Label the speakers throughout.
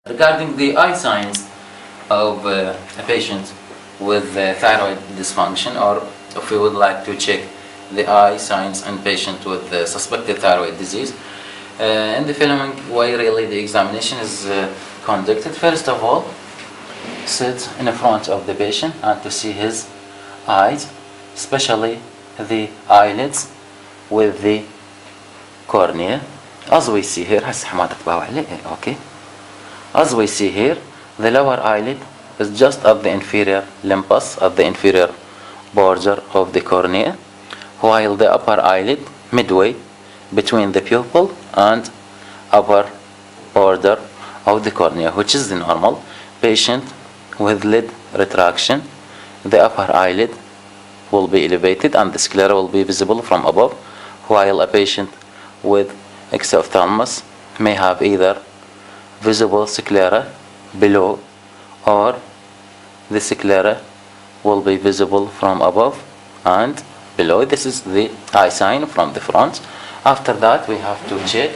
Speaker 1: Regarding the eye signs of a patient with thyroid dysfunction, or if we would like to check the eye signs in patient with suspected thyroid disease, in the following way really the examination is conducted. First of all, sit in front of the patient and to see his eyes, especially the eyelids with the cornea. As we see here, okay. As we see here, the lower eyelid is just at the inferior limbus, at the inferior border of the cornea, while the upper eyelid midway between the pupil and upper border of the cornea, which is the normal. Patient with lid retraction, the upper eyelid will be elevated and the sclera will be visible from above, while a patient with exophthalmos may have either visible sclera below or the sclera will be visible from above and below. This is the eye sign from the front. After that, we have to check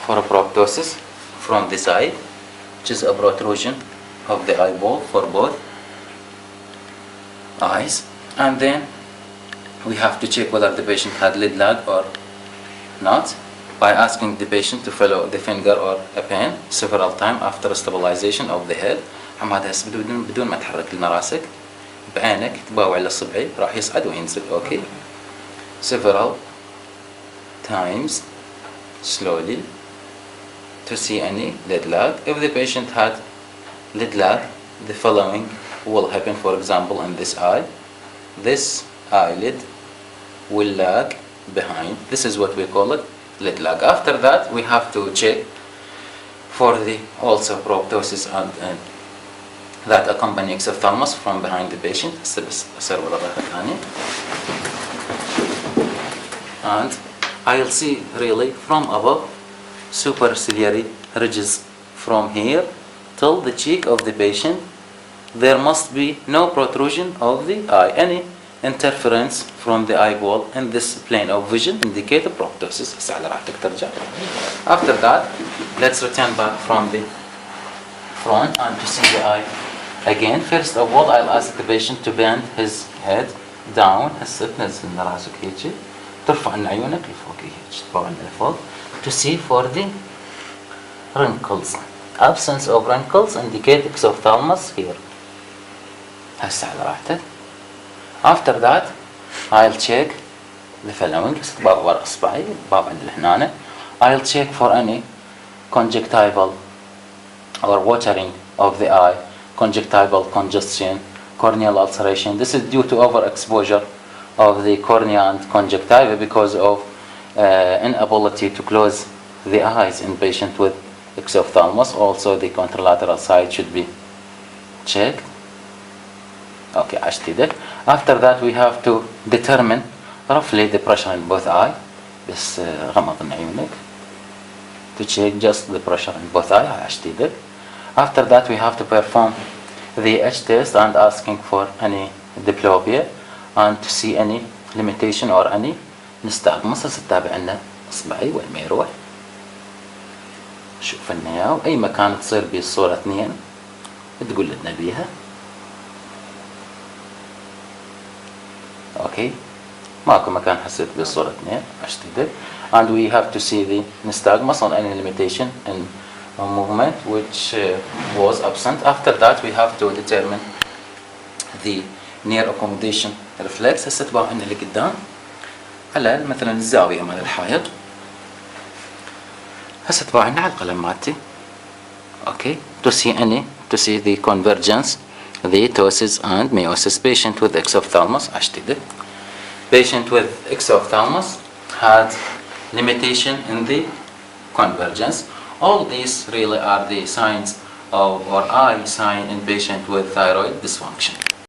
Speaker 1: for a proptosis from the side, which is a protrusion of the eyeball for both eyes, and then we have to check whether the patient had lid lag or not by asking the patient to follow the finger or a pen several times after stabilization of the head. حماد هسه بدون ما تحرك لنا راسك بعينك تباوع للصبعي راح يصعد وينزل. Okay, several times slowly to see any lid lag. If the patient had lid lag, the following will happen. For example, in this eye, this eyelid will lag behind. This is what we call it, lid lag. After that, we have to check for the also proptosis and that accompany exophthalmos from behind the patient. And I'll see really from above superciliary ridges from here till the cheek of the patient. There must be no protrusion of the eye. Any interference from the eyeball in this plane of vision indicate a proptosis. After that, let's return back from the front and to see the eye again. First of all, I'll ask the patient to bend his head down. تنزل راسك هيك ترفع عيونك لفوق هيك تباوع لفوق to see for the wrinkles. Absence of wrinkles indicate exophthalmos here. هسه على راحتك. After that, I'll check the following. تباوع اصبعي تباوع لهنا. I'll check for any conjunctival or watering of the eye, conjunctival congestion, corneal ulceration. This is due to overexposure of the cornea and conjunctiva because of inability to close the eyes in patient with exophthalmos. Also, the contralateral side should be checked. Okay, عشتيدك. After that, we have to determine roughly the pressure in both eyes. بس غمض عيونك to check just the pressure in both eyes. عشتيدك. After that, we have to perform the H test and asking for any diplopia and to see any limitation or any nystagmus. تتابع لنا اصبعي وين ما يروح. شوف لنا اياه واي مكان تصير به الصورة اثنين تقول لنا بيها. اوكي ماكو مكان حسيت بالصورة اثنين اشتدك. And we have to see the nystagmus on any limitation in movement which was absent. After that, we have to determine the near accommodation reflex. هسه تباوع لنا اللي قدام على مثلا الزاوية مال الحائط. هسه تباوع لنا على القلم مالتي. Okay, to see the convergence, the ptosis and meiosis. Patient with exophthalmos اشتدك. Patient with exophthalmos had limitation in the convergence. All these really are the signs of or eye sign in patient with thyroid dysfunction.